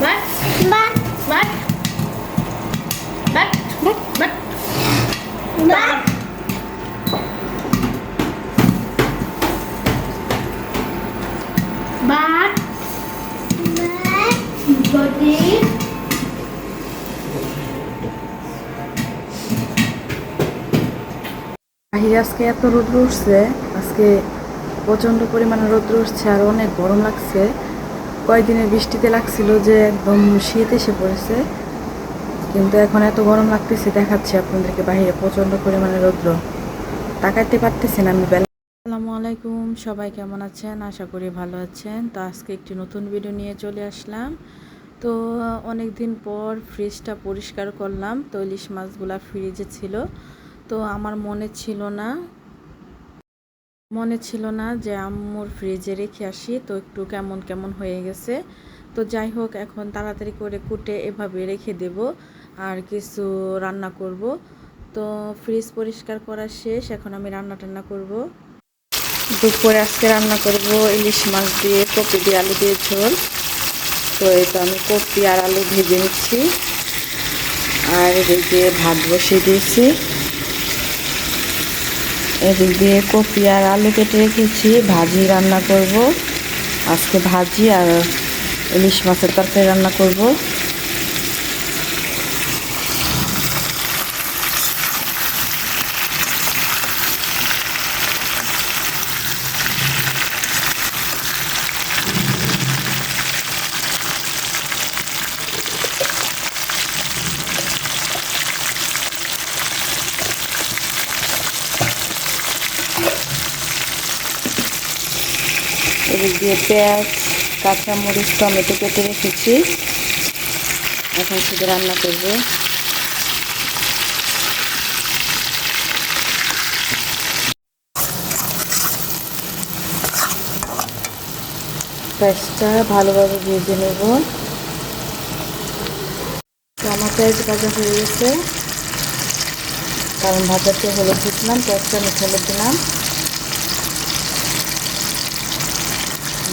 Bắt. Bắt. Bắt. Bắt. Bắt. Bắt. Bắt. Bắt. Bắt. Body. বাহিরে আজকে এত রৌদ্র উঠছে, আজকে প্রচণ্ড পরিমাণে রৌদ্র উঠছে আর অনেক গরম লাগছে। কয়েকদিনের বৃষ্টিতে লাগছিল যে একদম শীত এসে পড়েছে, কিন্তু এখন এত গরম লাগতেছে। দেখাচ্ছি আপনাদেরকে, বাহিরে প্রচণ্ড পরিমাণে রৌদ্র, তাকাইতে পারতেছি না আমি। আসসালামু আলাইকুম, সবাই কেমন আছেন? আশা করি ভালো আছেন। তো আজকে একটি নতুন ভিডিও নিয়ে চলে আসলাম। তো অনেক দিন পর ফ্রিজটা পরিষ্কার করলাম। তো ইলিশ মাছগুলা ফ্রিজে ছিল, তো আমার মনে ছিল না যে আম্মুর ফ্রিজে রেখে আসি, তো একটু কেমন কেমন হয়ে গেছে। তো যাই হোক, এখন তাড়াতাড়ি করে কুটে এভাবে রেখে দেব আর কিছু রান্না করব। তো ফ্রিজ পরিষ্কার করা শেষ, এখন আমি রান্না টান্না করব। দুপুরে আজকে রান্না করব ইলিশ মাছ দিয়ে কপি দিয়ে আলু দিয়ে ঝোল। তো এই তো আমি কপি আর আলু ভেজে নিচ্ছি, আর এদিকে ভাত বসিয়ে দিয়েছি। এদিক দিয়ে কপি আর আলু কেটে রেখেছি, ভাজি রান্না করব আজকে। ভাজি আর ইলিশ মাছের তরকারি রান্না করব। এদিক দিয়ে পেঁয়াজ, কাঁচামরিচ, টমেটো কেটে রেখেছি, এখন শুধু রান্না করব। পেঁয়াজটা ভালোভাবে ভেজে নেব। তো আমার পেঁয়াজ ভাজা হয়ে গেছে, কারণ ভাজাতে হলুদ দিচ্ছিলাম, পেঁয়াজটা আমি হলুদ দিলাম।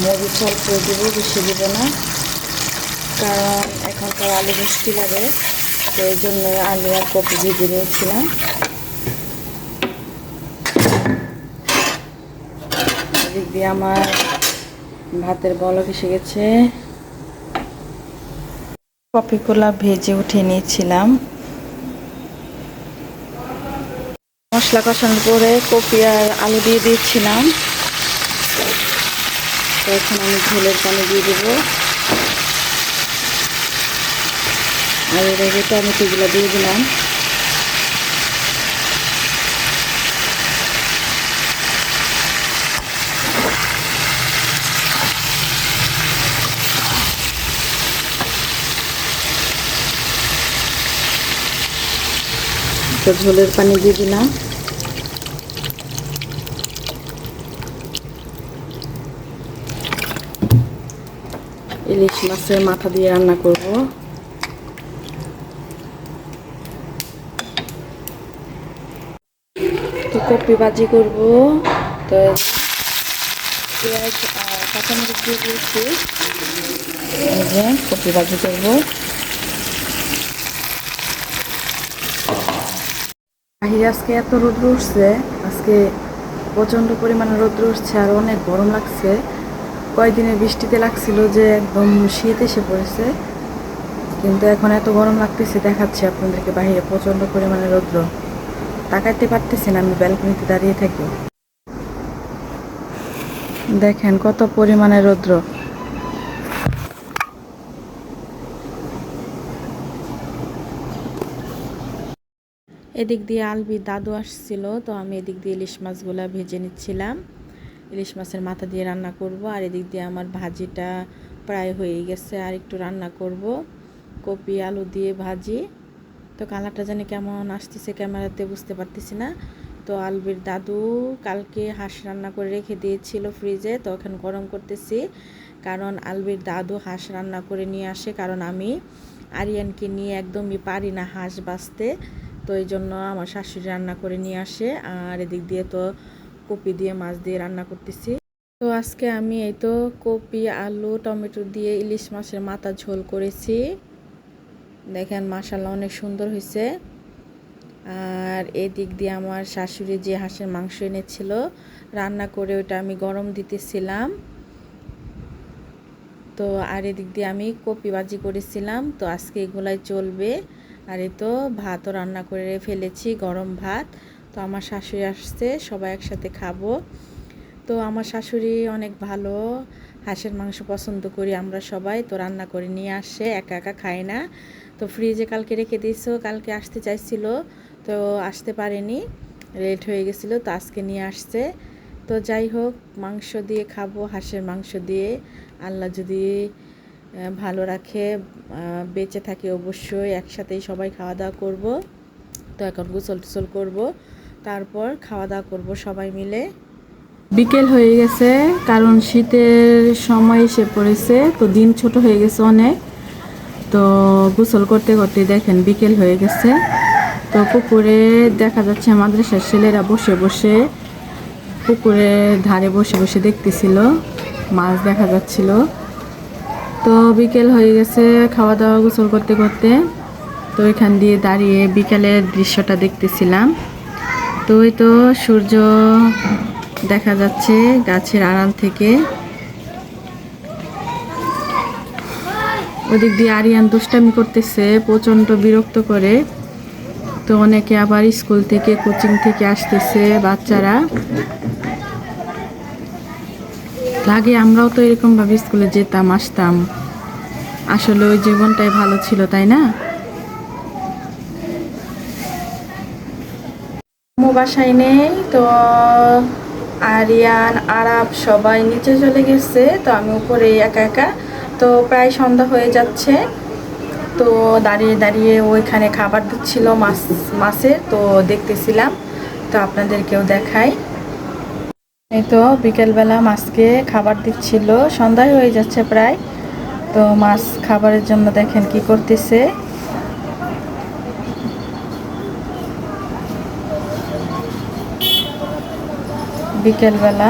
মরিচ অল্প দেবো, বেশি দেবো না, কারণ এখনকার আলু মিষ্টি লাগে, তো এই জন্য আলু আর কপি ভেজে নিয়েছিলাম। এদিক দিয়ে আমার ভাতের বলক এসে গেছে। কপিগুলা ভেজে উঠিয়ে নিয়েছিলাম। মশলা কষানোর পরে কপি আর আলু দিয়ে দিয়েছিলাম। তো এখন আমি ঝোলের পানি দিয়ে দেবো, আর এর আগে টমেটোগুলো দিয়ে দিলাম। তো ঝোলের পানি দিয়ে দিলাম। ইলিশ মাছের মাথা দিয়ে রান্না করব। তো কপি ভাজি করব, তো পেঁয়াজ আর কাঁচামরিচ দিয়ে দিয়েছি। এই যে কপি ভাজি করব। বাহিরে আজকে এত রৌদ্র উঠছে, আজকে প্রচণ্ড পরিমাণে রৌদ্র উঠছে আর অনেক গরম লাগছে। কয়েকদিনের বৃষ্টিতে লাগছিল যে একদম শীত এসে পড়েছে, কিন্তু এখন এত গরম লাগতেছে। দেখাচ্ছি আপনাদেরকে, বাহিরে প্রচণ্ড পরিমাণে রৌদ্র, তাকাইতে পারতেছি না আমি, ব্যালকনিতে দাঁড়িয়ে থাকি। দেখেন কত পরিমাণে রৌদ্র। এদিক দিয়ে আলবির দাদু আসছিল, তো আমি এদিক দিয়ে ইলিশ মাছগুলা ভেজে নিচ্ছিলাম। ইলিশ মাছের মাথা দিয়ে রান্না করব, আর এদিক দিয়ে আমার ভাজিটা প্রায় হয়ে গেছে, আর একটু রান্না করব কপি আলু দিয়ে ভাজি। তো কালারটা জানি কেমন আসতেছে ক্যামেরাতে, বুঝতে পারতেছি না। তো আলবির দাদু কালকে হাঁস রান্না করে রেখে দিয়েছিল ফ্রিজে, তো এখন গরম করতেছি। কারণ আলবির দাদু হাঁস রান্না করে নিয়ে আসে, কারণ আমি আরিয়ানকে নিয়ে একদমই পারি না হাঁস বাছতে, তো এই জন্য আমার শাশুড়ি রান্না করে নিয়ে আসে। আর এদিক দিয়ে তো কপি দিয়ে মাছ দিয়ে রান্না করতেছি। তো আজকে আমি এই তো কপি আলু টমেটো দিয়ে ইলিশ মাছের মাথা ঝোল করেছি। দেখেন মাশাআল্লাহ অনেক সুন্দর হয়েছে। আর এদিক দিয়ে আমার শাশুড়ি যে হাঁসের মাংস এনেছিল রান্না করে ওটা আমি গরম দিতেছিলাম। তো আর এদিক দিয়ে আমি কপি ভাজি করেছিলাম, তো আজকে এগুলাই চলবে। আর এই তো ভাতও রান্না করে ফেলেছি, গরম ভাত। তো আমার শাশুড়ি আসছে, সবাই একসাথে খাবো। তো আমার শাশুড়ি অনেক ভালো, হাঁসের মাংস পছন্দ করি আমরা সবাই, তো রান্না করে নিয়ে আসে, একা একা খায় না। তো ফ্রিজে কালকে রেখে দিয়েছো, কালকে আসতে চাইছিল তো আসতে পারেনি, লেট হয়ে গেছিলো, তো আজকে নিয়ে আসছে। তো যাই হোক, মাংস দিয়ে খাবো, হাঁসের মাংস দিয়ে। আল্লাহ যদি ভালো রাখে, বেঁচে থাকে অবশ্যই একসাথেই সবাই খাওয়া দাওয়া করব। তো এখন গোসল টোসল করবো, তারপর খাওয়া দাওয়া করব সবাই মিলে। বিকেল হয়ে গেছে, কারণ শীতের সময় এসে পড়েছে, তো দিন ছোট হয়ে গেছে অনেক। তো গোসল করতে করতে দেখেন বিকেল হয়ে গেছে। তো পুকুরে দেখা যাচ্ছে মাদ্রাসার ছেলেরা বসে বসে পুকুরের ধারে বসে বসে দেখতেছিল, মাছ দেখা যাচ্ছিল। তো বিকেল হয়ে গেছে, খাওয়া দাওয়া গোসল করতে করতে। তো এখান দিয়ে দাঁড়িয়ে বিকেলের দৃশ্যটা দেখতেছিলাম। তো এই তো সূর্য দেখা যাচ্ছে গাছের আড়াল থেকে। ওদিক দিয়ে আরিয়ান দুষ্টামি করতেছে, প্রচণ্ড বিরক্ত করে। তো অনেকে আবার স্কুল থেকে কোচিং থেকে আসতেছে বাচ্চারা। লাগে আমরাও তো এরকমভাবে স্কুলে যেতাম আসতাম, আসলে ওই জীবনটাই ভালো ছিল, তাই না? বাসায় নেই, তো আরিয়ান আরাব সবাই নিচে চলে গেছে, তো আমি উপরে একা একা। তো প্রায় সন্ধ্যা হয়ে যাচ্ছে। তো দাঁড়িয়ে দাঁড়িয়ে ওইখানে খাবার দিচ্ছিল মাছের, তো দেখতেছিলাম, তো আপনাদেরকেও দেখাই। এই তো বিকেলবেলা মাছকে খাবার দিচ্ছিল, সন্ধ্যায় হয়ে যাচ্ছে প্রায়। তো মাছ খাবারের জন্য দেখেন কি করতেছে। বিকেলবেলা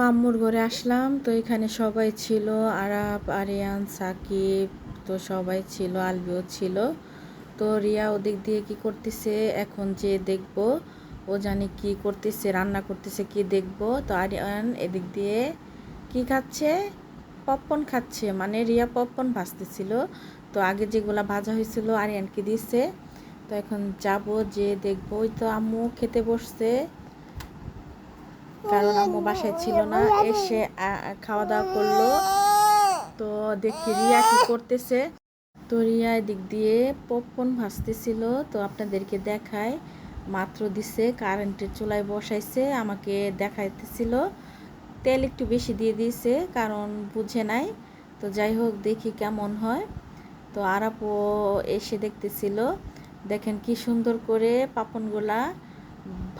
আম্মুর ঘরে আসলাম, তো এখানে সবাই ছিল, আরাব, আরিয়ান, সাকিব, তো সবাই ছিল, আলবিও ছিল। তো রিয়া ওদিক দিয়ে কি করতেছে এখন যে দেখবো, ও জানি কি করতেছে, রান্না করতেছে কি দেখবো। তো আরিয়ান এদিক দিয়ে কি খাচ্ছে, পপকর্ন খাচ্ছে, মানে রিয়া পপকর্ন ভাজতেছিল। তো আগে যেগুলা ভাজা হয়েছিল আরিয়ানকে দিছে। তো এখন যাব যে দেখবো। ওই তো আম্মু খেতে বসছে, কারণ আম্মু বাসায় ছিল না, এসে খাওয়া দাওয়া করলো। তো দেখি রিয়া কি করতেছে। তো রিয়া এদিক দিয়ে পপকর্ন ভাজতেছিল, তো আপনাদেরকে দেখায়। মাত্র দিছে, কারেন্টের চুলায় বসাইছে, আমাকে দেখাইতেছিল। তেল একটু বেশি দিয়ে দিয়েছে, কারণ বুঝে নাই। তো যাই হোক, দেখি কেমন হয়। তো আরাপও এসে দেখতেছিল। দেখেন কি সুন্দর করে পপকর্নগুলা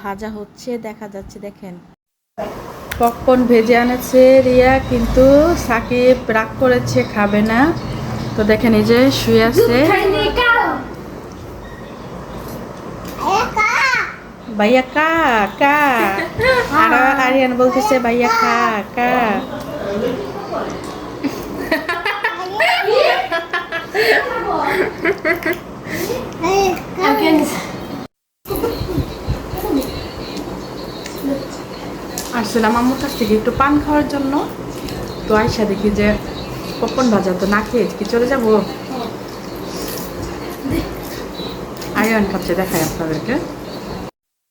ভাজা হচ্ছে, দেখা যাচ্ছে। দেখেন পপকর্ন ভেজে আনেছে রিয়া, কিন্তু সাকিব রাগ করেছে, খাবে না। তো দেখেন এই যে শুয়ে আছে। ভাইয়া কা কা, আর আরিয়ান বলতেছে ভাইয়া খা কা। আসছিলাম আম্মুর কাছ থেকে একটু পান খাওয়ার জন্য, তো আয়সা দেখি যে পপকর্ন ভাজা, তো না খেয়ে কি চলে যাবো। আরিয়ান খাচ্ছে, দেখাই আপনাদেরকে।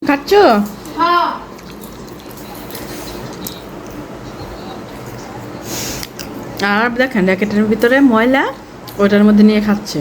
খাচ্ছ? আর দেখেন র্যাকেটের ভিতরে ময়লা, ওইটার মধ্যে নিয়ে খাচ্ছে।